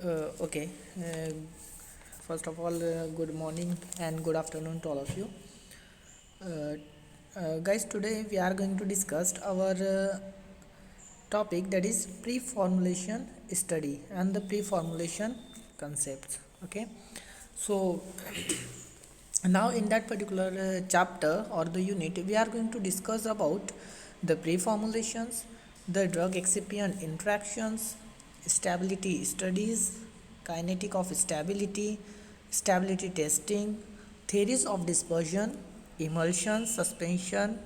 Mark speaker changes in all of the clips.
Speaker 1: Okay. First of all, good morning and good afternoon to all of you. Uh, Guys, today we are going to discuss our topic, that is pre-formulation study and the pre-formulation concepts. Okay. So now in that particular chapter or the unit, we are going to discuss about the pre-formulations, the drug excipient interactions, stability studies, kinetic of stability, stability testing, theories of dispersion, emulsion, suspension,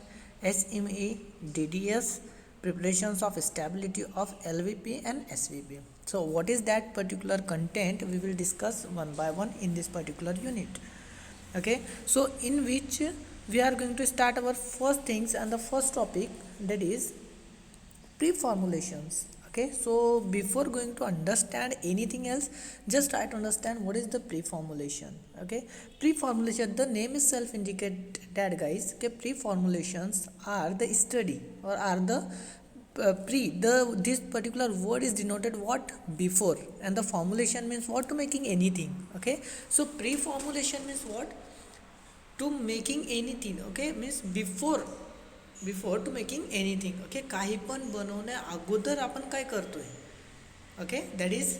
Speaker 1: SME, DDS, preparations of stability of LVP and SVP. So what is that particular content, we will discuss one by one in this particular unit. Okay, so in which we are going to start our first things and the first topic, that is pre-formulations. Okay, so before going to understand anything else, just try to understand what is the pre-formulation. Okay, pre-formulation, the name itself indicate that, guys. Okay, pre-formulations are the study or are the this particular word is denoted what, before, and the formulation means what, to making anything. Okay, so pre-formulation means what, to making anything. Okay, means before to making anything. Okay, काही पण बनवण्या अगोदर आपण काय करतोय. Okay, that is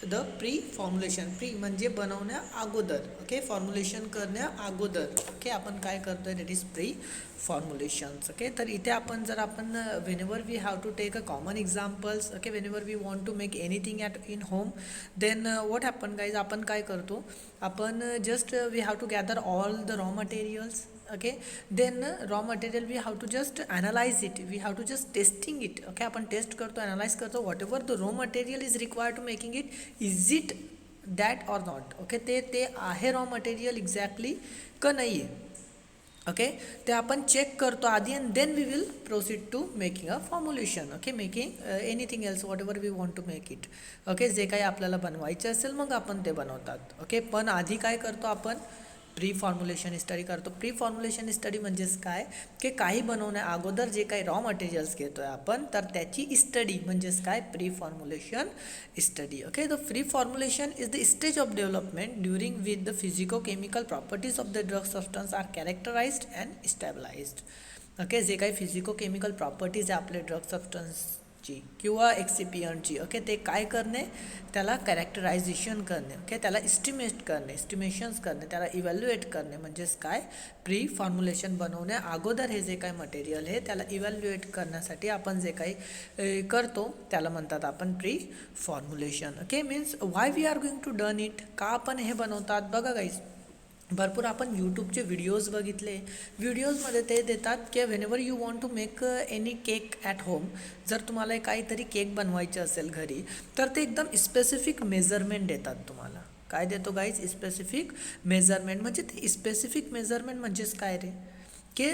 Speaker 1: the pre formulation. Pre म्हणजे बनवण्या अगोदर. ओके, फॉर्म्युलेशन करण्या अगोदर. ओके, आपण काय करतोय, that is pre formulations. Okay, तर इथे आपण जर आपण whenever we have to take a common examples. Okay, whenever we want to make anything at in home, then what happen guys, आपण काय करतो, आपण just we have to gather all the raw materials. Okay, then raw material we have to just analyze it, we have to just testing it. Okay, आपण taste करतो, analyze करतो, whatever the raw material is required to making it, is it that or not. Okay, ते आहे raw material exactly का नाही आहे. Okay, ते आपण चेक करतो आधी, and then we will proceed to making a formulation. Okay, making anything else, whatever we want to make it. Okay, जे काही आपल्याला बनवायचं असेल मग आपण ते बनवतात. ओके, पण आधी काय करतो आपण, प्री फॉर्म्युलेशन स्टडी करतो. प्री फॉर्म्युलेशन स्टडी म्हणजेच काय, की काही बनवण्या अगोदर जे काही रॉ मटेरियल्स घेतोय आपण, तर त्याची स्टडी म्हणजेच काय, pre formulation study. Okay, the pre formulation is the stage of development during with the physico chemical properties of the drug substance are characterized and stabilized. Okay, जे काही फिजिको केमिकल प्रॉपर्टीज आहे आपले drug सबस्टन्सची किंवा एक्सिपियंटची, okay, ते काय करणे, त्याला characterisation करणे. ओके, त्याला इस्टिमेट करणे, इस्टिमेशन्स करणे, त्याला इव्हॅल्युएट करणे म्हणजेच काय, प्री फॉर्म्युलेशन बनवण्या अगोदर हे जे काही मटेरियल आहे त्याला इव्हॅल्युएट करण्यासाठी आपण जे काही करतो त्याला म्हणतात आपण pre formulation. Okay, means why we are going to done it, का आपण हे बनवतात. बघा गाईज, भरपूर आपण यूट्यूबचे व्हिडिओज बघितले, व्हिडिओजमध्ये ते देतात की whenever you want to make any cake at home, जर तुम्हाला काहीतरी केक बनवायचे असेल घरी, तर ते एकदम स्पेसिफिक मेजरमेंट देतात तुम्हाला. काय देतो गाईज, स्पेसिफिक मेजरमेंट. म्हणजे ते स्पेसिफिक मेजरमेंट म्हणजेच काय रे, की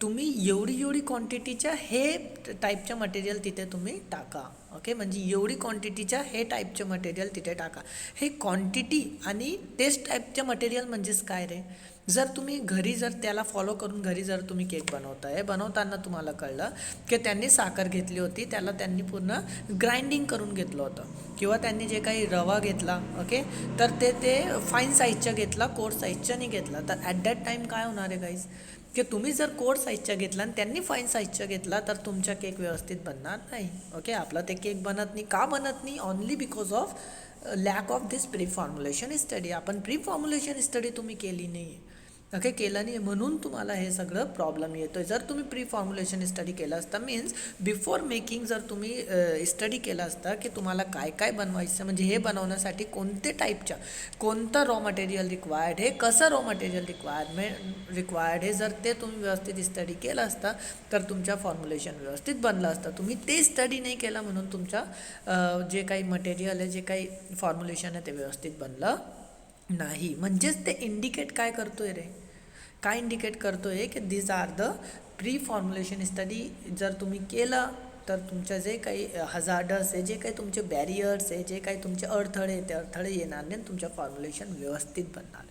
Speaker 1: तुम्ही एवढी क्वांटिटीच्या हे टाईपच्या मटेरियल तिथे तुम्ही टाका. ओके, म्हणजे एवढी क्वांटिटीच्या हे टाईपचे मटेरियल तिथे टाका. हे क्वांटिटी आणि टेस्ट टाईपच्या मटेरियल म्हणजेच काय रे, जर तुम्ही घरी जर त्याला फॉलो करून घरी जर तुम्ही केक बनवताय, बनवताना तुम्हाला कळलं की त्यांनी साखर घेतली होती, त्याला त्यांनी पूर्ण ग्राइंडिंग करून घेतलं होतं, किंवा त्यांनी जे काही रवा घेतला, ओके, तर ते फाईन साईजचा घेतला, कोड साईजचा नाही घेतला, तर ॲट दॅट टाईम काय होणार आहे गाईज, की तुम्ही जर कोड साईजचा घेतला आणि त्यांनी फाईन साईजचा घेतला तर तुमचा केक व्यवस्थित बनणार नाही. ओके, आपला ते केक बनत नाही. का बनत नाही, only because of lack of this pre formulation study. आपण प्री फॉर्म्युलेशन स्टडी तुम्ही केली नाही. ओके, केलं नाही म्हणून तुम्हाला हे सगळं प्रॉब्लेम येतो आहे. जर तुम्ही प्री फॉर्म्युलेशन स्टडी केलं असता, मीन्स बिफोर मेकिंग जर तुम्ही स्टडी केलं असता की तुम्हाला काय काय बनवायचं, म्हणजे हे बनवण्यासाठी कोणते टाईपच्या, कोणतं रॉ मटेरियल रिक्वायर्ड आहे, कसं रॉ मटेरियल रिक्वायर्ड आहे, जर ते तुम्ही व्यवस्थित स्टडी केलं असता तर तुमच्या फॉर्म्युलेशन व्यवस्थित बनलं असतं. तुम्ही ते स्टडी नाही केलं म्हणून तुमच्या जे काही मटेरियल आहे, जे काही फॉर्म्युलेशन आहे ते व्यवस्थित बनलं नाही. म्हणजेच ते इंडिकेट काय करतोय रे, काय इंडिकेट करतोय की this are the pre formulation study. जर तुम्ही केलं तर तुमच्या जे काही हजार्डस आहे, जे काही तुमचे बॅरियर्स आहे, जे काही तुमचे अडथळे आहे, ते अडथळे येणार नाही, तुमच्या फॉर्म्युलेशन व्यवस्थित बनणार.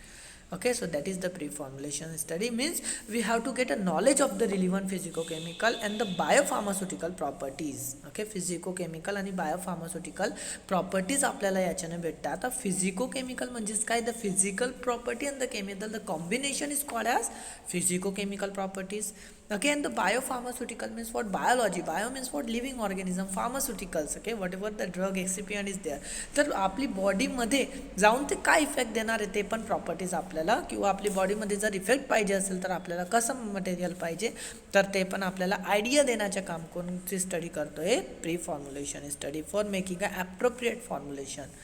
Speaker 1: Okay, so that is the pre-formulation study. Means we have to get a knowledge of the relevant physicochemical and the biopharmaceutical properties. Okay, physicochemical आणि biopharmaceutical properties आपल्याला याच्याने भेटतात. आता physicochemical म्हणजेच काय, the physical property and the chemical, the combination is called as physicochemical properties. Okay, and the biopharmaceutical means what, biology. Bio means what, living organism. Pharmaceuticals, okay, whatever the drug excipient is there. तर आपली बॉडीमध्ये जाऊन ते काय effect देणार आहे ते पण प्रॉपर्टीज आपल्याला, किंवा आपली बॉडीमध्ये जर इफेक्ट पाहिजे असेल तर आपल्याला कसं मटेरियल पाहिजे तर ते पण आपल्याला आयडिया देण्याचे काम कोणती स्टडी करतो आहे, pre formulation study for making a appropriate formulation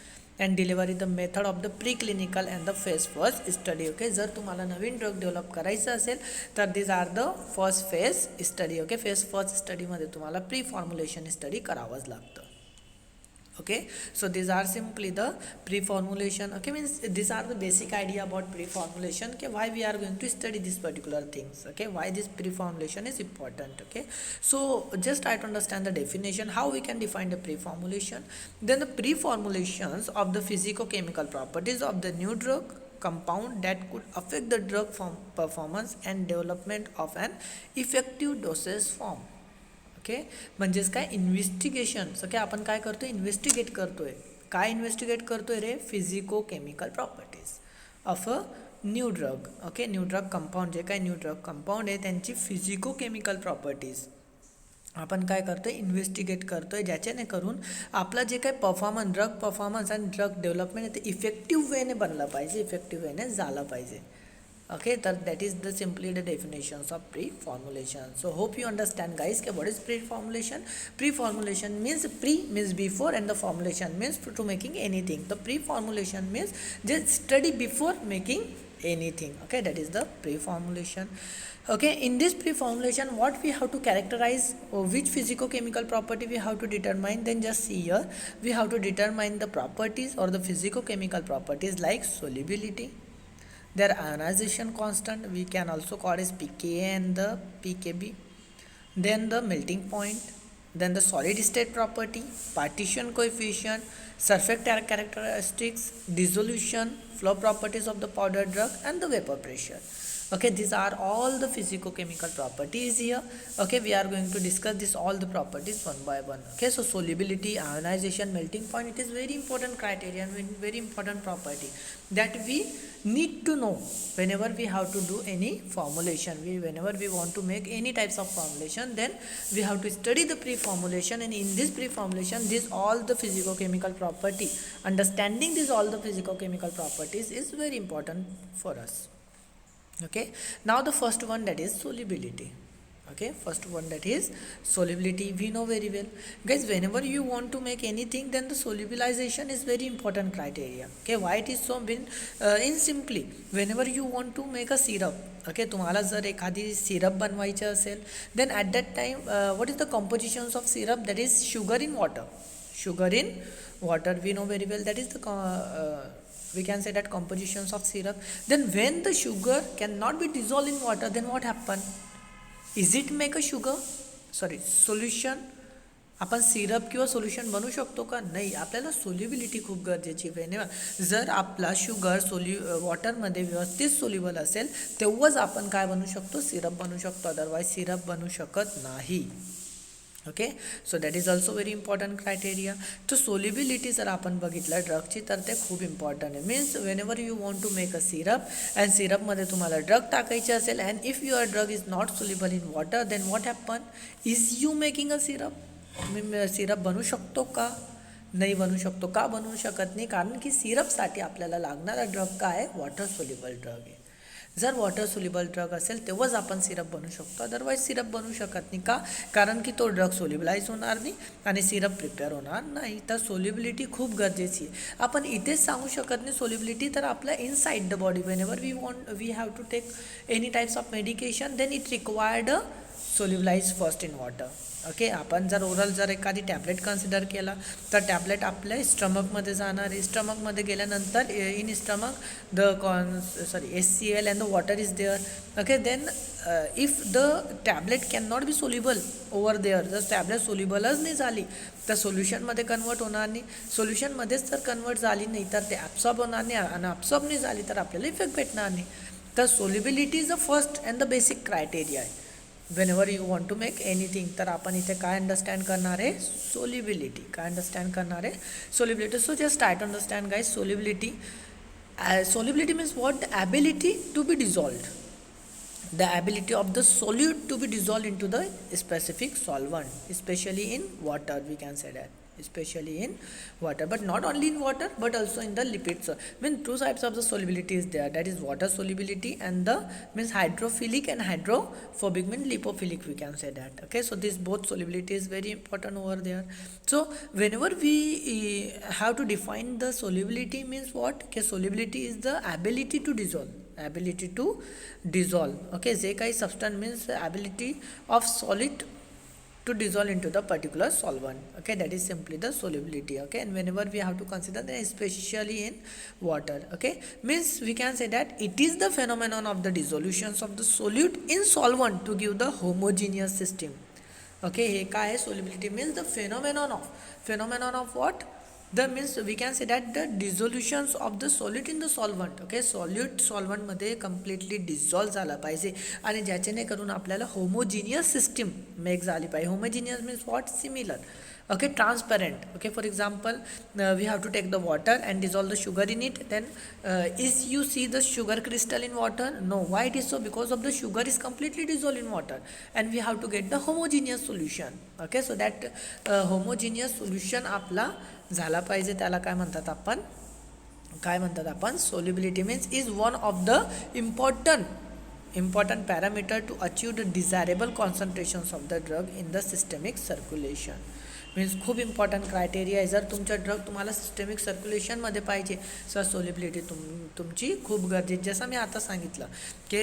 Speaker 1: and delivery the method of the pre clinical and the phase first study. Okay, जर तुम्हाला नवीन ड्रग डेव्हलप करायचं असेल तर these are the first phase study. Okay, phase first स्टडीमध्ये तुम्हाला pre formulation study करावंच लागतं. Okay, so these are simply the pre-formulation. Okay, means these are the basic idea about pre-formulation. Okay, why we are going to study these particular things. Okay, why this pre-formulation is important. Okay, so just try to understand the definition, how we can define the pre-formulation. Then the pre-formulations of the physico-chemical properties of the new drug compound that could affect the drug performance and development of an effective dosage form. Okay, म्हणजेच काय, investigations. Okay, आपण काय करतोय, investigate करतोय. काय investigate करतोय रे, physico chemical properties of a new drug. Okay, new drug compound, जे काय न्यू ड्रग कंपाऊंड आहे त्यांची फिजिको केमिकल प्रॉपर्टीज आपण काय करतोय, इन्व्हेस्टिगेट करतोय, ज्याच्याने करून आपला जे काही ड्रग परफॉर्मन्स आणि ड्रग डेव्हलपमेंट आहे ते इफेक्टिव्ह वेने बनलं पाहिजे, इफेक्टिव्ह वेने झालं पाहिजे. Okay, that is the simply the definitions of pre-formulation. So hope you understand guys, okay, what is pre-formulation. Pre-formulation means means before and the formulation means to making anything. The pre-formulation means just study before making anything. Okay, that is the pre-formulation. Okay, in this pre-formulation what we have to characterize, or which physico-chemical property we have to determine, then just see here we have to determine the properties or the physico-chemical properties like solubility, their ionization constant, we can also call as pKa and the pKb, then the melting point, then the solid state property, partition coefficient, surface characteristics, dissolution, flow properties of the powder drug, and the vapor pressure. Okay, these are all the physico-chemical properties here. Okay, we are going to discuss this all the properties one by one. Okay, so solubility, ionization, melting point, it is very important criteria and very important property that we need to know whenever we have to do any formulation. Whenever we want to make any types of formulation, then we have to study the pre-formulation, and in this pre-formulation these all the physico-chemical property, understanding these all the physico-chemical properties is very important for us. Okay, now the first one, that is solubility. Okay, first one, that is solubility. We know very well guys, whenever you want to make anything, then the solubilization is very important criteria. Okay, why it is so? In simply, whenever you want to make a syrup, okay, तुम्हाला जर एखादी syrup बनवायची असेल, then at that time what is the compositions of syrup? That is sugar in water. Sugar in water, we know very well, that is the we can say that compositions of syrup. Then when the sugar cannot be dissolved in water, then what happen? Is it make a sugar, sorry, solution? आपण syrup किंवा solution बनवू शकतो का? नाही, आपल्याला solubility खूप गरजेची आहे. जर आपला शुगर वॉटरमध्ये व्यवस्थित सोल्युबल असेल तेव्हाच आपण काय बनवू शकतो, सिरप बनवू शकतो, अदरवाईज सिरप बनवू शकत नाही. Okay, so that is also very important criteria. तर सोल्युबिलिटी जर आपण बघितलं ड्रगची तर ते खूप इम्पॉर्टंट आहे. Means whenever you want to make a syrup and सिरपमध्ये तुम्हाला ड्रग टाकायचे असेल and if your drug is not soluble in water, then what happen? Is you making a syrup? मी सिरप बनवू शकतो का? नाही बनवू शकतो. का बनवू शकत नाही? कारण की सिरपसाठी आपल्याला लागणारा ड्रग काय आहे? वॉटर सोल्युबल ड्रग आहे. जर वॉटर सोल्युबल ड्रग असेल तेव्हाच आपण सिरप बनवू शकतो, अदरवाईज सिरप बनवू शकत नाही. का? कारण की तो ड्रग सोल्युबलाइज होणार नाही आणि सिरप प्रिपेअर होणार नाही. तर सोल्युबिलिटी खूप गरजेची आहे. आपण इथेच सांगू शकत नाही सोल्युबिलिटी, तर आपल्या inside the body whenever we have to take any types of medication, then it required solubilize first in water. Okay, आपण जर ओरल जर एखादी टॅबलेट कन्सिडर केला तर टॅबलेट आपल्या स्टमकमध्ये जाणार आहे. स्टमकमध्ये गेल्यानंतर in stomach HCl and the water is there. Okay, then if the tablet cannot be soluble over there, जर टॅबलेट सोल्युबलच नाही झाली तर सोल्युशनमध्ये कन्वर्ट होणार नाही. सोल्युशनमध्येच जर कन्वर्ट झाली नाही तर ते ॲब्सॉर्ब होणार नाही, आणि ॲब्सॉर्ब नाही झाली तर आपल्याला इफेक्ट भेटणार नाही. तर solubility is the first and the basic criteria आहे whenever you want to make anything. तर आपण इथे काय अंडरस्टँड करणार आहे, सोल्युबिलिटी. काय अंडरस्टँड करणार आहे, solubility. So just try to understand guys solubility. Solubility means what? The ability to be dissolved. The ability of the solute to be dissolved into the specific solvent, especially in water, we can say that. Especially in water, but not only in water but also in the lipids. Means two types of the solubility is there, that is water solubility and the means hydrophilic and hydrophobic, means lipophilic, we can say that. Okay, so this both solubility is very important over there. So whenever we have to define the solubility, means what? Okay, solubility is the ability to dissolve. Ability to dissolve. Okay, जे काही substance means ability of solid to dissolve into the particular solvent. Okay, that is simply the solubility. Okay, and whenever we have to consider that, especially in water, okay, means we can say that it is the phenomenon of the dissolutions of the solute in solvent to give the homogeneous system. Okay, हे काय आहे, solubility means the phenomenon of what? The means we can say that the dissolutions of the solute in the solvent. Okay, solute solvent मध्ये completely dissolve झाला पाहिजे आणि ज्याच्याने करून आपल्याला homogeneous system make झाली पाहिजे. Homogeneous means what? Similar. Okay, transparent. Okay, for example, we have to take the water and dissolve the sugar in it. Then is you see the sugar crystal in water? No. Why it is so? Because of the sugar is completely dissolved in water and we have to get the homogeneous solution. Okay, so that homogeneous solution आपला झाला पाहिजे, त्याला काय म्हणतात आपण solubility means is one of the important parameter to achieve the desirable concentrations of the drug in the systemic circulation. Means खूप important criteria आहे. जर तुमचा ड्रग तुम्हाला सिस्टेमिक सर्क्युलेशनमध्ये पाहिजे सर सोल्युबिलिटी तुमची खूप गरजेची. जसं मी आता सांगितलं की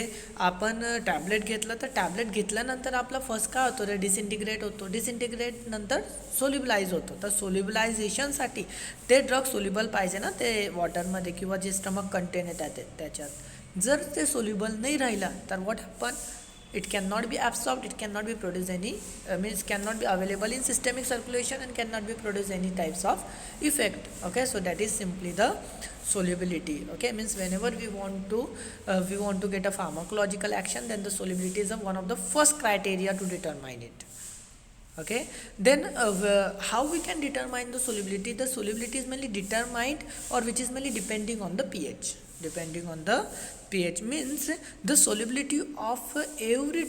Speaker 1: आपण टॅबलेट घेतलं तर टॅबलेट घेतल्यानंतर आपला फर्स्ट काय होतो, डिसइंटिग्रेट होतो, डिसइंटिग्रेट नंतर सोल्युबलाइज होतो. तर सोल्युबलायझेशनसाठी ते ड्रग सोल्युबल पाहिजे ना ते वॉटरमध्ये किंवा जे स्टमक कंटेन येतात त्याच्यात. जर ते सोल्युबल नाही राहिला तर what happen, it cannot be absorbed, it cannot be produced any means cannot be available in systemic circulation and cannot be produced any types of effect. Okay, so that is simply the solubility. Okay, means whenever we want to get a pharmacological action, then the solubility is one of the first criteria to determine it. Okay, then how we can determine the solubility? The solubility is mainly determined or which is mainly depending on the pH. Depending on the pH means the solubility of every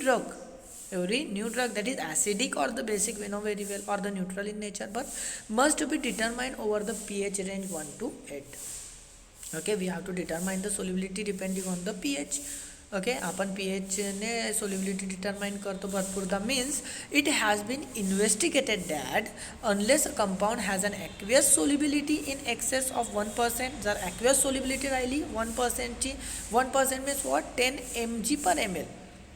Speaker 1: new drug, that is acidic or the basic, we know very well, or the neutral in nature, but must be determined over the pH range 1 to 8. Okay, we have to determine the solubility depending on the pH. Okay, आपण pH ने solubility determine करतो भरपूरदा. Means it has been investigated that unless a compound has an aqueous solubility in excess of 1%. जर aqueous solubility राहिली 1%ची, 1% means what, 10 mg/ml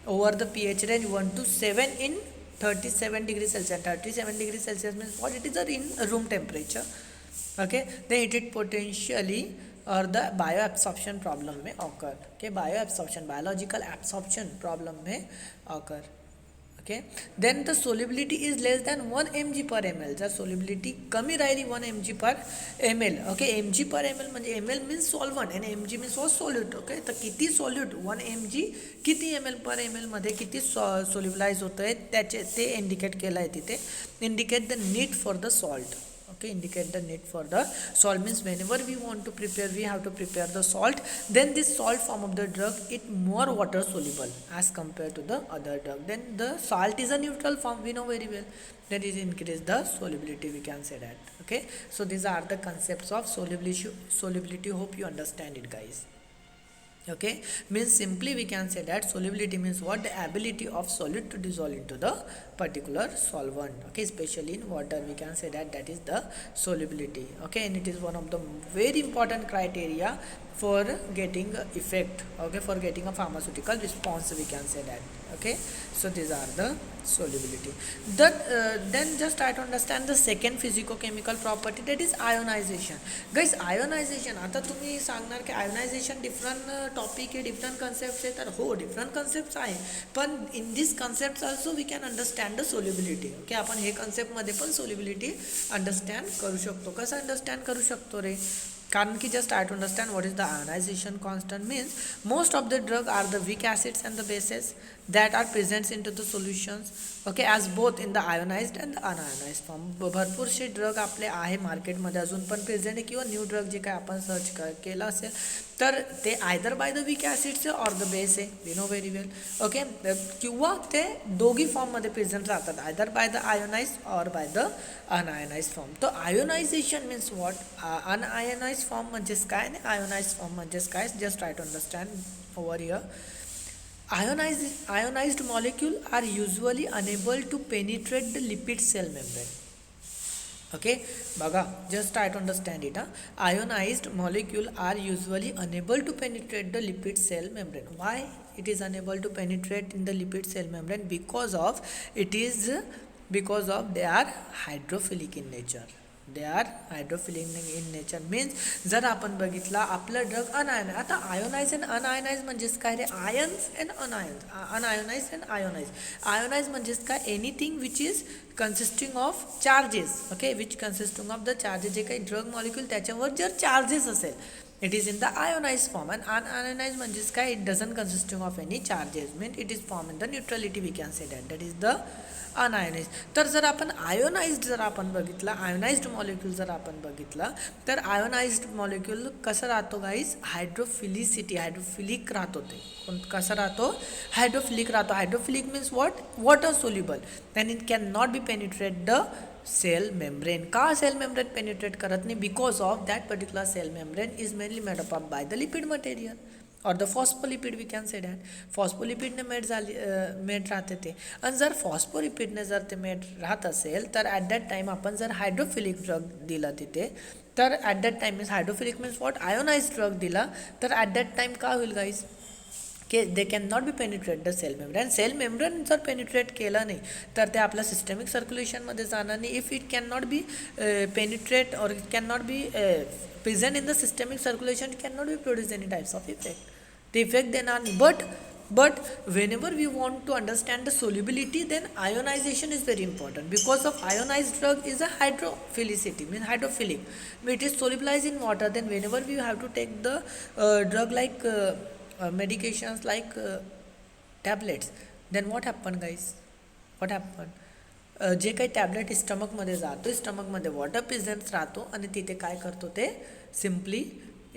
Speaker 1: over the pH range 1 to 7 in 37 degree Celsius. 37 degree Celsius means what? It is in room temperature. Okay, then it potentially or the bio absorption problem may occur. Okay, bio absorption, biological absorption problem may occur. Okay, then the solubility is less than 1 mg/ml. जर solubility कमी राहिली 1 mg/ml. Okay, mg/ml म्हणजे ml means solvent आणि mg means what, solute. Okay, तर किती solute 1 mg किती ml/ml मध्ये किती सोल्युबलाइज होतं आहे त्याचे ते इंडिकेट केलं आहे तिथे. Indicate the need for the salt. Okay, indicate the need for the salt means whenever we want to prepare, we have to prepare the salt, then this salt form of the drug it more water soluble as compared to the other drug. Then the salt is a neutral form, we know very well, that is increase the solubility, we can say that. Okay, so these are the concepts of solubility. Hope you understand it, guys. Okay, means simply we can say that solubility means what, the ability of solute to dissolve into the particular solvent. Okay, especially in water we can say that is the solubility. Okay, and it is one of the very important criteria for getting a effect, okay, for getting a pharmaceutical response, we can say that. Okay, so these are the solubility. That then just try to understand the second physicochemical property, that is ionization. Guys, ionization, आता तुम्ही सांगणार की ionization different topic आहे, different concept आहे, तर हो different concept आहे, पण in this concept also we can understand the solubility. Okay, आपण हे कन्सेप्टमध्ये पण सोल्युबिलिटी अंडरस्टँड करू शकतो. कसं अंडरस्टँड करू शकतो रे? कारण की just try to understand what is the ionization constant means. Most of the drug are the weak acids and the bases that are present into the solutions, okay, as both in the ionized and the unionized form. भरपूरसे drug आपले आहे मार्केटमध्ये अजून पण present आहे, किंवा new drug जे काय आपण सर्च केलं असेल तर ते either by the weak acids or the base आहे, we know very well. Okay, किंवा ते दोघी फॉर्ममध्ये प्रेझेंट राहतात, either by the ionize or by the unionize form. तो ionization means what? Unionize form म्हणजेच काय आणि आयोनाइज फॉर्म म्हणजेच काय? Just try to understand over here. Ionized molecule are usually unable to penetrate the lipid cell membrane. Okay, baga, just try to understand it. Ionized molecule are usually unable to penetrate the lipid cell membrane. Why it is unable to penetrate in the lipid cell membrane? Because of they are hydrophilic in nature. They are hydrophilic in nature. Means जर आपण बघितला आपलं drug unionize, आता ionize and unionize म्हणजेच काय रे? Ions and unionize and ionize. Ionize म्हणजेच काय? Anything which is consisting of charges, okay, which consisting of the charges. जे काही ड्रग मॉलिक्यूल त्याच्यावर जर चार्जेस असेल, it is in the ionize form. And unionize म्हणजेच काय? It doesn't consisting of any charges, mean it is form in the neutrality, we can say that is the unionize. तर जर आपण ionised जर आपण बघितला, आयोनाइज्ड मॉलिक्यूल जर आपण बघितला, तर आयोनाइज्ड मॉलिक्यूल कसं राहतो गाईज? हायड्रोफिलिसिटी, हायड्रोफिलिक राहतो. ते कसं राहतो? हायड्रोफिलिक राहतो. Hydrophilic means what? Water soluble, and it can not be penetrate the cell membrane. का सेल मेम्ब्रेन पेनिट्रेट करत नाही? Because of that particular cell membrane is mainly made up by the lipid material or the phospholipid, we can say that. फॉस्फोलिपिडने made राहते ते. आणि जर फॉस्फोलिपिडने जर ते मेड राहत असेल तर ॲट दॅट टाईम आपण जर हायड्रोफिलिक ड्रग दिला तिथे, तर at that time means hydrophilic means what? Ionize drug दिला, तर ॲट दॅट टाईम काय होईल गाईज? की they can not be penetrate the cell membrane. Cell membrane जर पेनिट्रेट केलं नाही तर ते आपल्या सिस्टमिक सर्क्युलेशनमध्ये जाणार नाही. If it can not be penetrate or it can not be present in the systemic circulation, it can not be produce any types of effect. The effect then are, but whenever we want to understand the solubility, then ionization is very important, because of ionized drug is a hydrophilicity, means hydrophilic, it is solubilized in water. Then whenever we have to take the drug like medications like tablets, then what happen guys? What happen? जे काही tablet स्टमकमध्ये जातो, स्टमकमध्ये water present राहतो आणि तिथे काय करतो? ते simply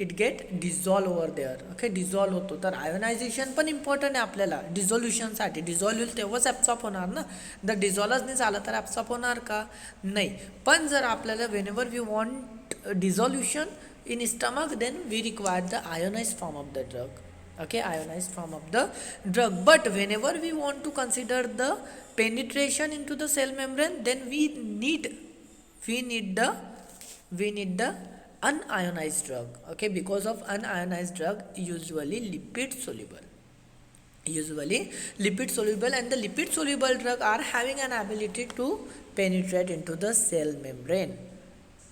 Speaker 1: it get dissolve over there. Okay, dissolve होतो. तर आयोनायझेशन पण इम्पॉर्टंट आहे आपल्याला डिझॉल्युशनसाठी. डिझॉल्व होईल तेव्हाच ॲब्सॉर्ब होणार ना. जर डिझॉल्वच नाही झालं तर ॲब्सॉर्ब होणार का? नाही. पण जर आपल्याला whenever we want dissolution in stomach, then we require the ionized form of the drug. Okay, ionized form of the drug. But whenever we want to consider the penetration into the cell membrane, then we need the unionized drug. Okay, because of unionized drug usually lipid soluble, and the lipid soluble drug are having an ability to penetrate into the cell membrane.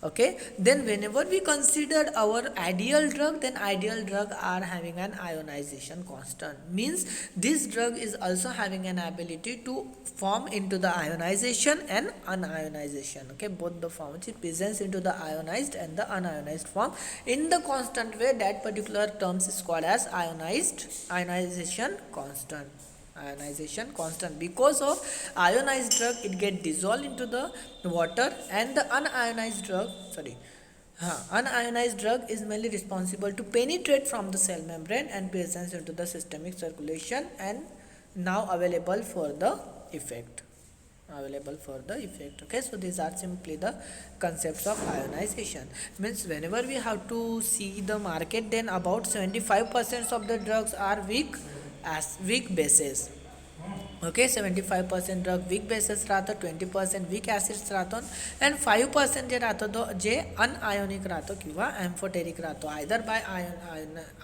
Speaker 1: Okay, then whenever we considered our ideal drug, then ideal drug are having an ionization constant, means this drug is also having an ability to form into the ionization and unionization. Okay, both the forms it presents into the ionized and the unionized form in the constant way. That particular terms is called as ionization constant. Because of ionized drug it get dissolved into the water, and the unionized drug is mainly responsible to penetrate from the cell membrane and presence into the systemic circulation, and now available for the effect. Okay, so these are simply the concepts of ionization. Means whenever we have to see the market, then about 75% of the drugs are weak bases. Okay 75% drug weak bases राहतं, 20% weak acids राहतो and 5% जे राहतं तो जे अनआयोनिक राहतो किंवा amphoteric राहतो either by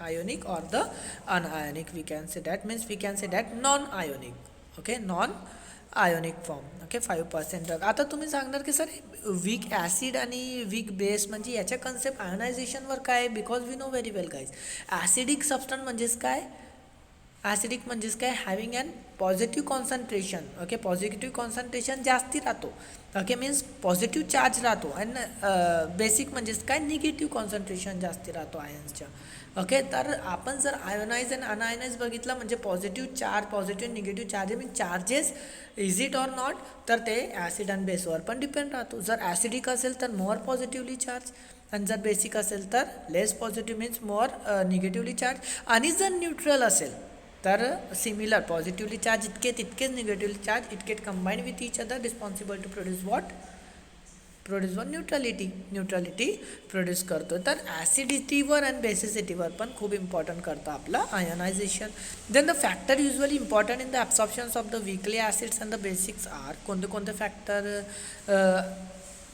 Speaker 1: ionic or the unionic we can say that means we can say that non ionic okay non ionic form okay 5% drug. आता तुम्ही सांगणार की सर वीक ॲसिड आणि वीक बेस म्हणजे याच्या कन्सेप्ट आयोनायझेशनवर काय because we know very well guys acidic substance म्हणजेच काय ॲसिडिक म्हणजेच काय having and positive concentration okay positive concentration जास्ती राहतो ओके मीन्स पॉझिटिव्ह चार्ज राहतो अँड बेसिक म्हणजेच काय निगेटिव्ह कॉन्सन्ट्रेशन जास्ती राहतो आयन्सच्या ओके. तर आपण जर आयोनाइज अँड अनआयोनाइज बघितलं म्हणजे positive charge positive negative charge mean charges is it or not तर ते ॲसिड अँड बेसवर पण डिपेंड राहतो. जर ॲसिडिक असेल तर मोर पॉझिटिव्हली चार्ज आणि जर बेसिक असेल तर less positive means more negatively charge आणि जर न्यूट्रल असेल तर सिमिलर पॉझिटिव्हली चार्ज इतके तितकेच negatively charge it combine with each other responsible to produce what neutrality produce करतो. तर ॲसिडिटीवर आणि बेसिसिटीवर पण खूप इम्पॉर्टंट करतं आपलं ionization. Then the factor usually important in the absorptions of the weakly acids and the basics are कोणते कोणते factor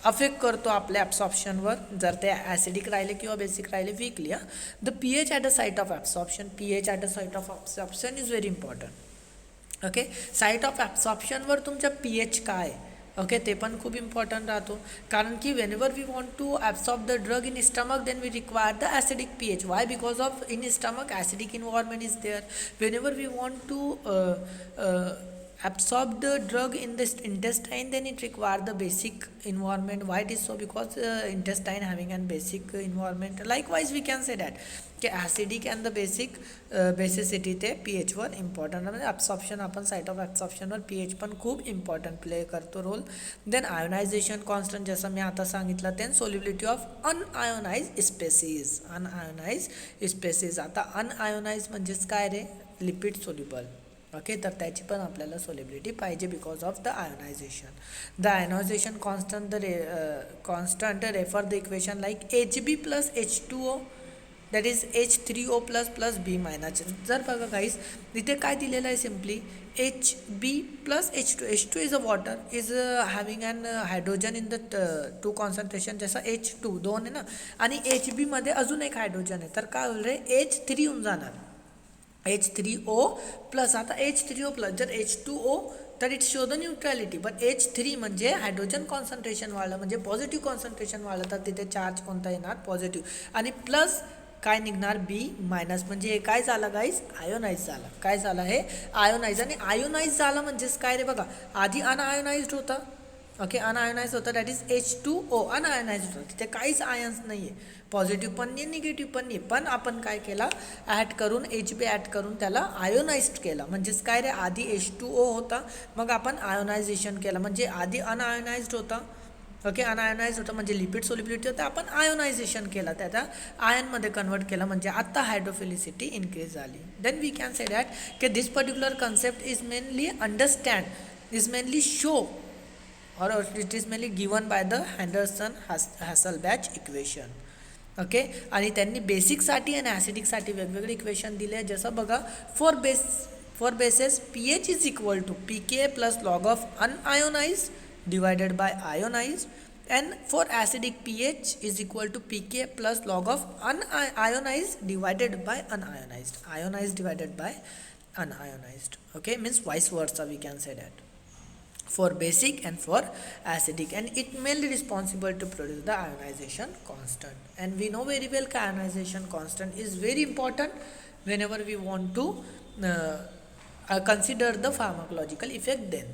Speaker 1: affect करतो आपल्या ॲब्सॉर्प्शनवर जर ते ॲसिडिक राहिले किंवा बेसिक राहिले weakly. The pH at the site of absorption pH at the site of absorption is very important okay. Site of ॲब्सॉर्प्शनवर तुमच्या pH काय ओके ते पण खूप इम्पॉर्टंट राहतो कारण की whenever we want to absorb the drug in stomach then we require the acidic pH why because of in stomach acidic environment is there. Whenever we want to absorb the drug in the intestine then it require the basic environment. Why it is so because intestine having an basic environment. Likewise we can say that की acidic and the basic basicity ते pH वर important म्हणजे absorption आपण site of ॲब्सॉर्प्शनवर pH पण खूप important play करतो role. Then ionization constant जसं मी आता सांगितलं then solubility of unionize species. आता अनआयोनाइज म्हणजेच काय रे लिपिड सोल्युबल ओके तर त्याची पण आपल्याला सोल्युबिलिटी पाहिजे because of the ionization. The ionization constant refer the equation like Hb plus H2O that is H3O plus B minus. जर बघा गाईज इथे काय दिलेलं आहे simply Hb plus H2 is a water is having an hydrogen in the two concentration जसं H2 दोन आहे ना आणि Hb मध्ये अजून एक हायड्रोजन आहे तर काय होईल रे H3 होऊन जाणार H3O प्लस. आता H3O प्लस जर H2O तर it show the neutrality but H3 म्हणजे हायड्रोजन कॉन्सन्ट्रेशन वाढलं म्हणजे पॉझिटिव्ह कॉन्सन्ट्रेशन वाढलं तर तिथे चार्ज कोणता येणार पॉझिटिव्ह आणि प्लस काय निघणार B मायनस म्हणजे हे काय झालं गाईज आयोनाइज झालं. काय झालं हे आयोनाइज आणि आयोनाइज झालं म्हणजेच काय रे बघा आधी अनआयोनाइज्ड होतं ओके अनआयोनाइज होतं दॅट इज H2O अनआयोनाइज होतं तिथे काहीच आयन्स नाही आहे पॉझिटिव्ह पण नाही निगेटिव्ह पण नाही पण आपण काय केला ॲड करून Hb ॲड करून त्याला आयोनाइज्ड केलं म्हणजेच काय रे आधी H2O होता मग आपण आयोनायझेशन केलं म्हणजे आधी अनआयोनाइज्ड होता ओके अनआयोनाइज होतं म्हणजे लिपिड सोल्युबिलिटी होतं आपण आयोनायझेशन केलं त्याचा आयनमध्ये कन्वर्ट केलं म्हणजे आत्ता हायड्रोफिलिसिटी इन्क्रीज झाली. Then we can say that की this particular concept is mainly understand is mainly show or it is mainly given by the Henderson Hasselbalch equation okay. आणि त्यांनी बेसिकसाठी आणि ॲसिडिकसाठी वेगवेगळे इक्वेशन दिले आहे जसं बघा for bases pH is equal to pK plus log of unionize divided by ionize and for acidic pH is equal to pK plus log of unionize divided by ionize divided by unionized okay means vice versa we can say that for basic and for acidic and it mainly responsible to produce the ionization constant. And we know very well that ionization constant is very important whenever we want to consider the pharmacological effect then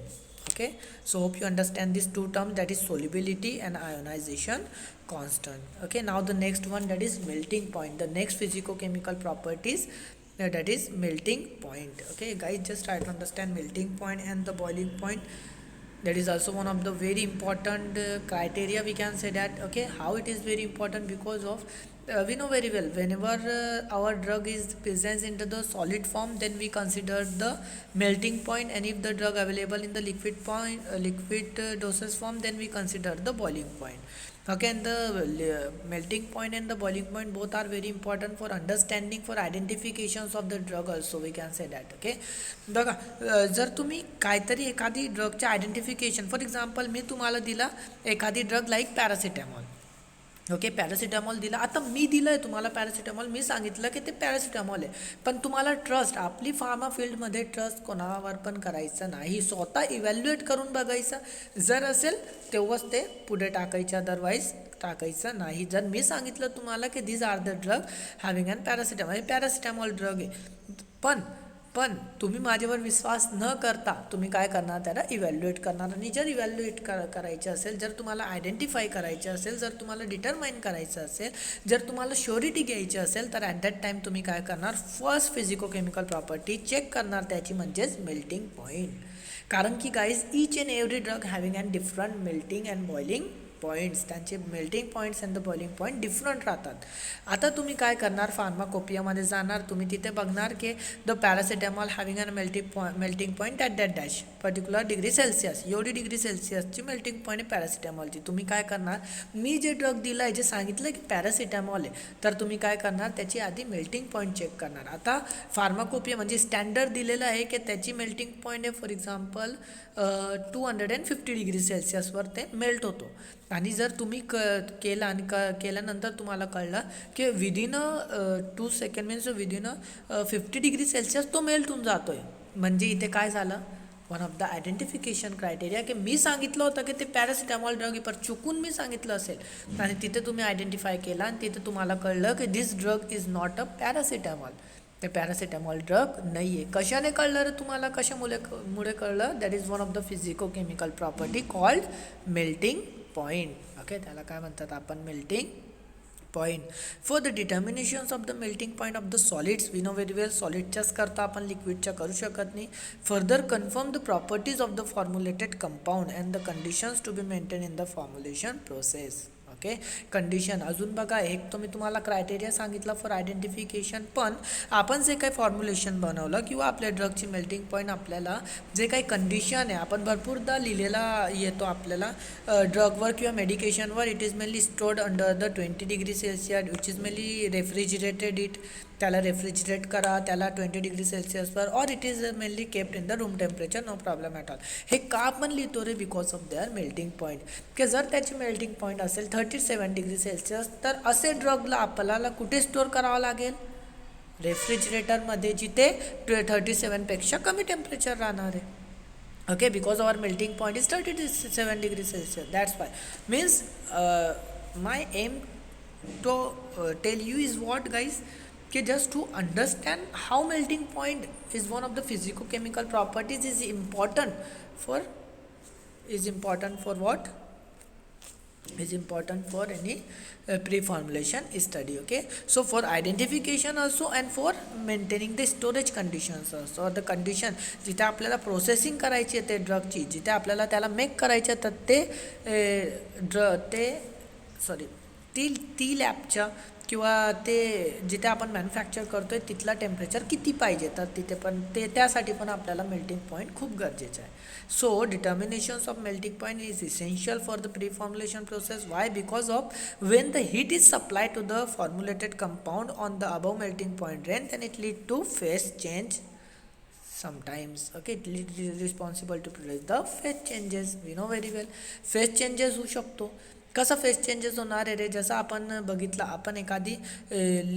Speaker 1: okay. So hope you understand these two terms that is solubility and ionization constant okay. Now the next one that is melting point, the next physicochemical properties that is melting point okay guys. Just try to understand melting point and the boiling point. That is also one of the very important criteria we can say that okay. How it is very important because of We know very well whenever our drug is present into the solid form, then we consider the melting point, and if the drug available in the liquid dosage form, then we consider the boiling point. Okay, and the melting point and the boiling point both are very important for understanding, for identifications of the drug also, we can say that. Okay, बघा जर तुम्ही काहीतरी एखादी ड्रगचे identification, for example मी तुम्हाला दिला एखादी drug like paracetamol. Okay, paracetamol दिला. आता मी दिलं आहे तुम्हाला पॅरासिटामॉल, मी सांगितलं की ते पॅरासिटामॉल आहे, पण तुम्हाला ट्रस्ट, आपली फार्मा फील्डमध्ये ट्रस्ट कोणावर पण करायचं नाही, स्वतः इव्हॅल्युएट करून बघायचं. जर असेल तेव्हाच ते पुढे टाकायचं, अदरवाईज टाकायचं नाही. जर मी सांगितलं तुम्हाला की this are the drug having an paracetamol, हे पॅरासिटामॉल ड्रग आहे, पण तुम्ही माझ्यावर विश्वास न करता तुम्ही काय करणार, त्याला इव्हॅल्युएट करणार. आणि जर इव्हॅल्युएट करायचं असेल, जर तुम्हाला आयडेंटिफाय करायचं असेल, जर तुम्हाला डिटरमाइन करायचं असेल, जर तुम्हाला श्युरिटी घ्यायची असेल, तर ॲट दॅट टाईम तुम्ही काय करणार, फर्स्ट फिजिकोकेमिकल प्रॉपर्टी चेक करणार त्याची, म्हणजेच मेल्टिंग पॉईंट. कारण की guys each and every drug having and different melting and boiling points, त्यांचे melting points and the boiling point different राहतात. आता तुम्ही काय करणार, फार्माकोपियामध्ये जाणार, तुम्ही तिथे बघणार की the paracetamol having an melting point at that dash particular degree Celsius, एवढी डिग्री सेल्सिअसची मेल्टिंग पॉईंट आहे पॅरासिटामॉलची. तुम्ही काय करणार, मी जे ड्रग दिलं आहे, जे सांगितलं की पॅरासिटामॉल आहे, तर तुम्ही काय करणार, त्याची आधी मेल्टिंग पॉईंट चेक करणार. आता फार्माकोपिया म्हणजे स्टँडर्ड दिलेलं आहे की त्याची मेल्टिंग पॉईंट आहे फॉर एक्झाम्पल 250 डिग्री सेल्सिअसवर ते मेल्ट होतो. आणि जर तुम्ही केलं आणि केल्यानंतर तुम्हाला कळलं की within 2 second means within 50 degree Celsius तो मेल्ट होऊन जातो आहे, म्हणजे इथे काय झालं, one of the identification criteria, की मी सांगितलं होतं की ते पॅरासिटामॉल ड्रग आहे, पण चुकून मी सांगितलं असेल आणि तिथे तुम्ही आयडेंटिफाय केला आणि तिथे तुम्हाला कळलं की this drug is not a paracetamol, ते पॅरासिटामॉल ड्रग नाही आहे. कशाने कळलं रे तुम्हाला, कशामुळे कळलं, that is one of the physicochemical property called melting point. Okay, त्याला काय म्हणतात आपण, melting point. For the determinations of the melting point of the solids, we know very well सॉलिडच्याच करता, आपण लिक्विडच्या करू शकत नाही. Further confirm the properties of the formulated compound and the conditions to be maintain in the formulation process. Okay, condition अजून बघा, एक तो मी तुम्हाला क्रायटेरिया सांगितलं फॉर आयडेंटिफिकेशन, पण आपण जे काही फॉर्म्युलेशन बनवलं किंवा आपल्या ड्रगची मेल्टिंग पॉईंट, आपल्याला जे काही कंडिशन आहे, आपण भरपूरदा लिहिलेला येतो आपल्याला ड्रगवर किंवा मेडिकेशनवर, it is mainly stored under the 20 degree Celsius, which is mainly refrigerated it, त्याला रेफ्रिजरेट करा त्याला 20 डिग्री सेल्सिअसवर, और it is mainly kept in the room temperature, no problem at all. हे का आपण लिहितो रे, because of their melting point, की जर त्याची मेल्टिंग पॉईंट असेल 37 डिग्री सेल्सिअस, तर असे ड्रगला आपल्याला कुठे स्टोअर करावं लागेल, रेफ्रिजरेटरमध्ये, जिथे 37पेक्षा कमी टेम्परेचर राहणार आहे. Okay, because our melting point is 37 degrees Celsius, that's why. Means my aim to tell you is what, guys, कि just to understand how melting point is one of the physicochemical properties is important for what, is important for any pre-formulation study. Okay, so for identification also and for maintaining the storage conditions also, or the condition जिथे आपल्याला processing करायची आहे ते ड्रगची, जिथे आपल्याला त्याला make करायचं आहे, तर ती लॅबच्या किंवा ते जिथे आपण मॅन्युफॅक्चर करतोय तिथला टेम्परेचर किती पाहिजे, तर तिथे पण त्यासाठी पण आपल्याला मेल्टिंग पॉईंट खूप गरजेचं आहे. So determinations of melting point is essential for the pre formulation process. Why, because of when the heat is supplied to the formulated compound on the above melting point range, then it lead to phase change sometimes. Okay, it is responsible to produce the phase changes. We know very well phase changes होऊ शकतो. कसं face changes होणार आहे रे, जसं आपण बघितलं, आपण एखादी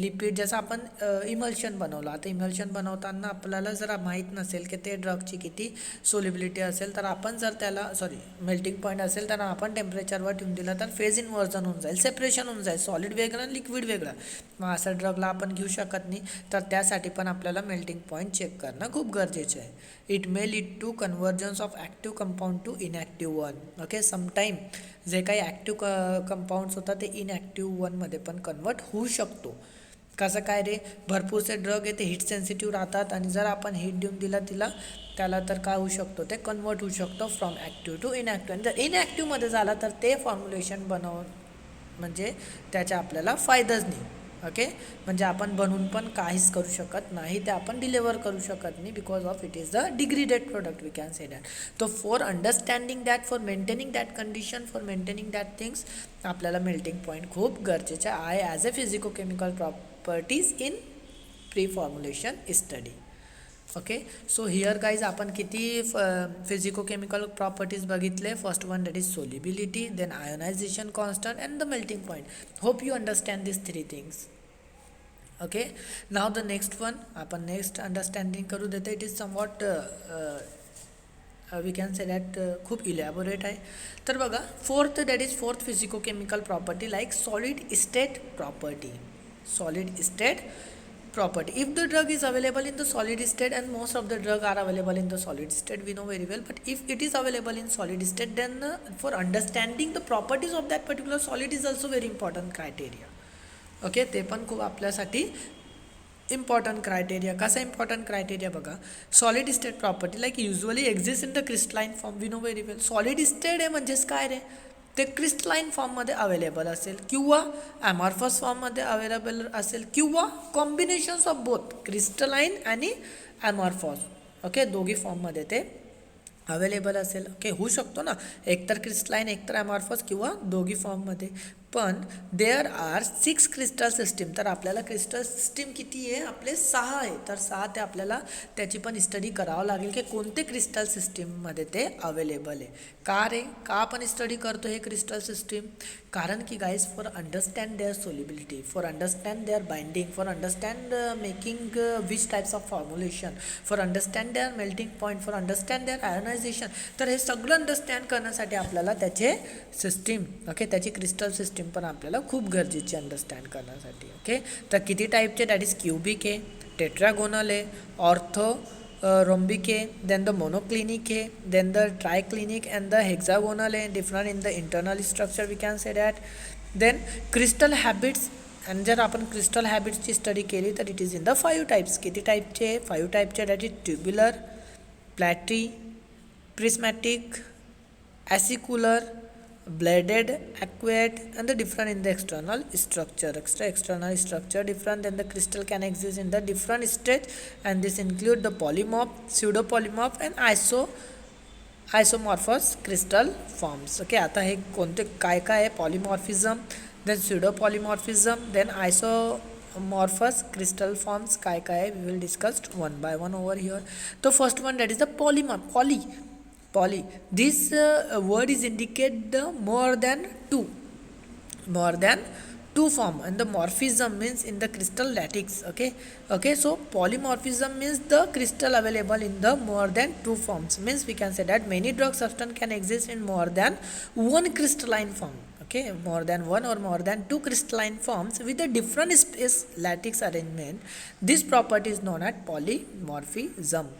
Speaker 1: लिपिड, जसं आपण इमल्शन बनवलं, आता इमल्शन बनवताना आपल्याला जर माहीत नसेल की ते ड्रगची किती सोलिबिलिटी असेल, तर आपण जर त्याला मेल्टिंग पॉईंट असेल तर आपण टेम्परेचरवर ठेवून दिलं तर फेज इन्व्हर्जन होऊन जाईल, सेपरेशन होऊन जाईल, सॉलिड वेगळं लिक्विड वेगळं, मग असं ड्रगला आपण घेऊ शकत नाही. तर त्यासाठी पण आपल्याला मेल्टिंग पॉईंट चेक करणं खूप गरजेचं आहे. It may lead to conversions of active compound to inactive one. Okay, sometime जे काही ॲक्टिव्ह कंपाऊंड्स होतात ते इनॲक्टिव्ह वनमध्ये पण कन्वर्ट होऊ शकतो. कसं काय रे, भरपूरसे ड्रग आहे ते हीट सेन्सिटिव्ह राहतात, आणि जर आपण हीट देऊन दिला त्याला तर काय होऊ शकतो, ते कन्वर्ट होऊ शकतो फ्रॉम ॲक्टिव्ह टू इनॲक्टिव्ह. आणि जर इनॲक्टिव्हमध्ये झाला तर ते फॉर्म्युलेशन म्हणजे त्याचा आपल्याला फायदाच नाही. ओके, म्हणजे आपण बनवून पण काहीच करू शकत नाही, ते आपण डिलिव्हर करू शकत नाही, because of it is the degraded product, we can say that. तो for understanding that, for maintaining that condition, for maintaining that things, आपल्याला मेल्टिंग पॉईंट खूप गरजेचं आहे as a physico chemical properties in pre formulation study. Okay, so here guys आपण किती physico chemical properties बघितले. First one that is solubility, then ionization constant and the melting point. Hope you understand this three things. Okay, now the next one आपण next understanding करू देते. It is somewhat we can say that खूप elaborate आहे. तर बघा, fourth physico chemical property like solid state property. Solid state property. If the drug is available in the solid state, and most of the drug are available in the solid state, we know very well, but if it is available in solid state, then for understanding the properties of that particular solid is also very important criteria. Okay, ते पण खूप आपल्यासाठी important criteria. कसा important criteria बघा, solid state property like usually exist in the crystalline form, we know very well. Solid state आहे म्हणजेच काय रे, ते क्रिस्टलाइन फॉर्ममध्ये अवेलेबल असेल किंवा ॲमॉर्फस फॉर्ममध्ये अवेलेबल असेल किंवा कॉम्बिनेशन्स ऑफ बोथ क्रिस्टलाइन आणि ॲमॉर्फस. ओके, दोघी फॉर्ममध्ये ते अवेलेबल असेल. ओके, होऊ शकतो ना, एकतर क्रिस्टलाइन एकतर ॲमॉर्फस किंवा दोघी फॉर्ममध्ये. पण देअर आर 6 क्रिस्टल सिस्टीम. तर आपल्याला क्रिस्टल सिस्टीम किती आहे, आपले 6 आहे. तर 6 ते आपल्याला त्याची पण स्टडी करावं लागेल की कोणते क्रिस्टल सिस्टीममध्ये ते अवेलेबल आहे. का रे, का आपण स्टडी करतो हे क्रिस्टल सिस्टीम? कारण की guys, for understand their solubility, for understand their binding, for understand making which types of formulation, for understand their melting point, for understand their ionisation. तर हे सगळं अंडरस्टँड करण्यासाठी आपल्याला त्याचे सिस्टीम, ओके, त्याची क्रिस्टल सिस्टीम पण आपल्याला खूप गरजेची अंडरस्टँड करण्यासाठी. ओके, तर किती टाईपचे, दॅट इज क्युबिक आहे, टेट्रागोनल आहे, ऑर्थो rhombic है, then the monoclinic है, then the triclinic and the hexagonal है, different in the internal structure we can say that. Then crystal habits, and जर आपण क्रिस्टल हॅबिट्सची स्टडी केली तर it is in the 5 types. किती टाईपचे, 5 टाईपचे, that is tubular, platy, prismatic, acicular, bladed, aquate, and the different in the external structure. External structure different, then the crystal can exist in the different state, and this include the polymorph, pseudopolymorph and isomorphous crystal forms. Okay, आता हे कोणते काय काय आहे, polymorphism, then pseudopolymorphism, then isomorphous crystal forms काय काय आहे, we will discuss one by one over here. So first one, that is the poly. This word is indicate the more than two form, and the morphism means in the crystal lattice. Okay, so polymorphism means the crystal available in the more than 2 forms, means we can say that many drug substance can exist in more than one crystalline form. Okay, more than one or more than 2 crystalline forms with a different space lattice arrangement. This property is known as polymorphism.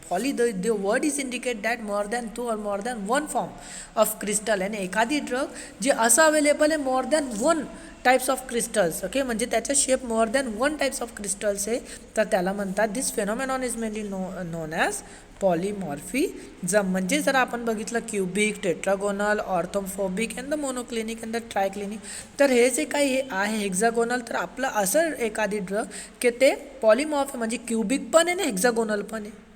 Speaker 1: The word is indicate that more than 2 or more than 1 form of crystal, and एखादी drug जे असं available आहे more than 1 types of crystals. Okay, म्हणजे त्याचा shape more than 1 types of crystals आहे, तर त्याला म्हणतात. This phenomenon is mainly known as polymorphism. म्हणजे जर आपण बघितलं cubic, tetragonal, orthorhombic and the monoclinic and the triclinic, तर हे जे काही आहे हेक्झागोनल, तर आपलं असं एखादी ड्रग की ते पॉलिमॉर्फ म्हणजे क्युबिक पण आहे आणि हेक्झागोनल पण आहे.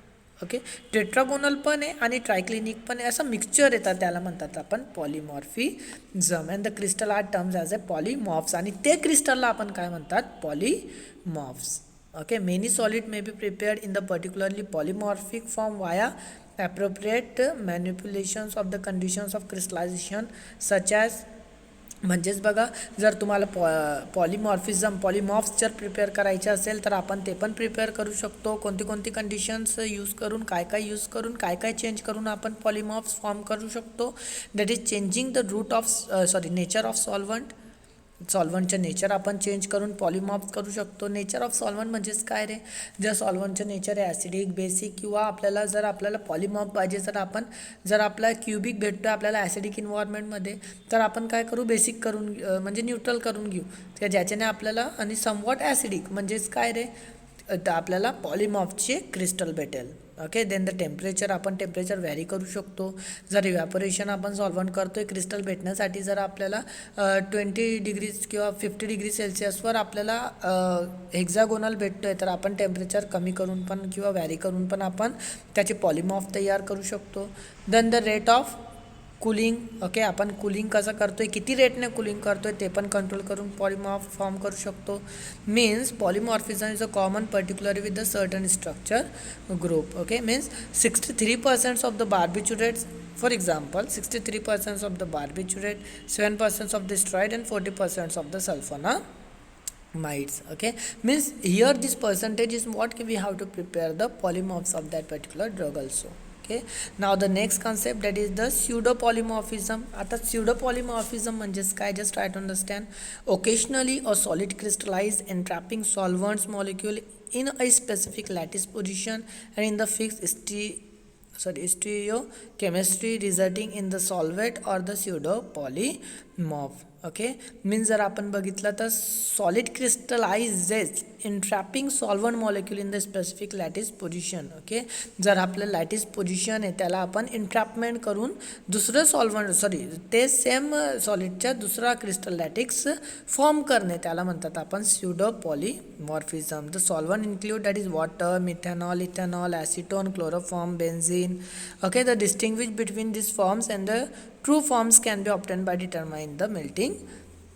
Speaker 1: ओके, टेट्रागोनल पण आहे आणि ट्रायक्लिनिक पण आहे, असं मिक्सचर येतात, त्याला म्हणतात आपण polymorphism. And the crystal are terms as a polymorphs, आणि ते क्रिस्टलला आपण काय म्हणतात, पॉलिमॉर्फ्स. Okay, many solid may be prepared in the particularly polymorphic form via appropriate manipulations of the conditions of crystallization such as, म्हणजेच बघा, जर तुम्हाला पॉलिमॉर्फ्स जर प्रिपेअर करायचे असेल तर आपण ते पण प्रिपेअर करू शकतो. कोणती कंडिशन्स यूज करून, काय यूज करून, काय चेंज करून आपण पॉलिमॉर्फ्स फॉर्म करू शकतो. That is changing the nature of सॉल्वंटचं नेचर आपण चेंज करून पॉलिमॉर्फ करू शकतो. नेचर ऑफ सॉल्वंट म्हणजेच काय रे, जर सॉल्वंटचं नेचर आहे ॲसिडिक, बेसिक, किंवा आपल्याला पॉलिमॉर्फ पाहिजे, जर आपला क्युबिक भेटतो आपल्याला ॲसिडिक इन्व्हायरमेंटमध्ये, तर आपण काय करू, बेसिक करून म्हणजे न्यूट्रल करून घेऊ, तर ज्याच्याने आपल्याला, आणि समवॉट ॲसिडिक म्हणजेच काय रे, तर आपल्याला पॉलिमॉर्फचे क्रिस्टल भेटेल. ओके. देन द टेम्परेचर, आपण टेम्परेचर व्हॅरी करू शकतो. जर इव्हॅपोरेशन आपण सॉल्व्हंट करतोय क्रिस्टल भेटण्यासाठी, जर आपल्याला 20 डिग्रीज किंवा 50 डिग्री सेल्सिअसवर आपल्याला हेक्झागोनल भेटतोय, तर आपण टेम्परेचर कमी करून पण किंवा व्हॅरी करून पण आपण त्याचे पॉलिमॉर्फ तयार करू शकतो. Then the rate of cooling, okay, आपण कूलिंग कसं करतोय, किती रेटने कूलिंग करतोय ते पण कंट्रोल करून पॉलिमॉर्फ फॉर्म करू शकतो. Means polymorphism is a common particular with the certain structure group. Okay, means 63% of the barbiturates, for example 63% of the barbiturate, 7% of the steroid and 40% of the sulfonamides. Okay, means here this percentage is what we have to prepare the polymorphs of that particular drug also. Okay, now the next concept, that is the pseudopolymorphism. आता pseudopolymorphism म्हणजेच काय, just try to understand. Occasionally a solid crystallized entrapping solvents molecule in a specific lattice position and in the fixed stereochemistry resulting in the solvent or the pseudopolymorph. Okay, means जर आपण बघितलं तर solid crystallizes entrapping solvent molecule in the specific lattice position. Okay, जर आपलं lattice position आहे त्याला आपण इंट्रॅपमेंट करून दुसरं सॉल्वंट ते सेम सॉलिडच्या दुसरा क्रिस्टल लॅटिक्स फॉर्म करणे, त्याला म्हणतात आपण pseudopolymorphism. The solvent include that is water, methanol, ethanol, acetone, chloroform, benzene. Okay, the distinguish between this forms and the true forms can be obtained by determining the melting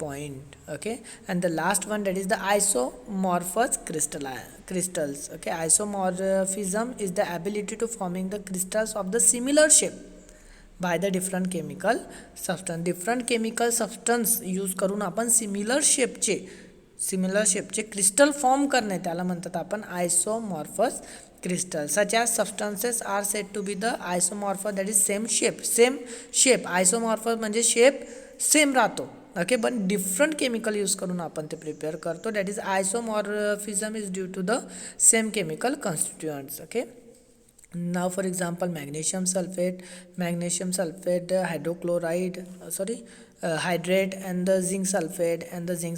Speaker 1: point. Okay, and the last one, that is the isomorphous crystals. Okay, isomorphism is the ability to forming the crystals of the similar shape by the different chemical substance use करून आपण similar शेपचे crystal form करणे, त्याला म्हणतात आपण आयसोमॉर्फस crystal. Such as substances are said to be the isomorphous, that is same shape. Isomorphous म्हणजे shape same राहतो. Okay, पण different chemical use करून आपण ते प्रिपेअर करतो. That is isomorphism is due to the same chemical constituents. Okay, now for example magnesium sulfate, hydrate, and the zinc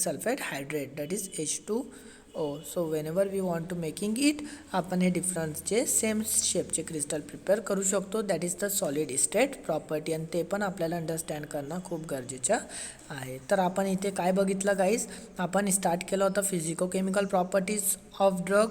Speaker 1: sulfate hydrate, that is H2O. So whenever we want to making it, आपण हे डिफरन्सचे same शेपचे crystal prepare करू शकतो. That is the solid state property, आणि ते पण आपल्याला understand करणं खूप गरजेचं आहे. तर आपण इथे काय बघितलं गाईज, आपण स्टार्ट केलं होतं physico chemical properties of drug.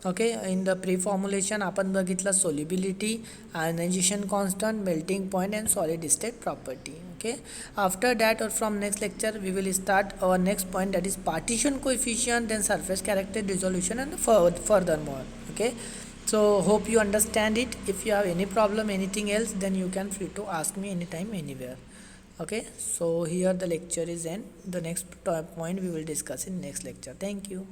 Speaker 1: Okay, in the pre formulation आपण बघितलं solubility, ionization constant, melting point and solid state property. Okay, after that or from next lecture we will start our next point, that is partition coefficient, then surface character, dissolution, and furthermore. Okay, so hope you understand it. If you have any problem, anything else, then you can free to ask me anytime, anywhere. Okay, so here the lecture is end. The next point we will discuss in next lecture. Thank you.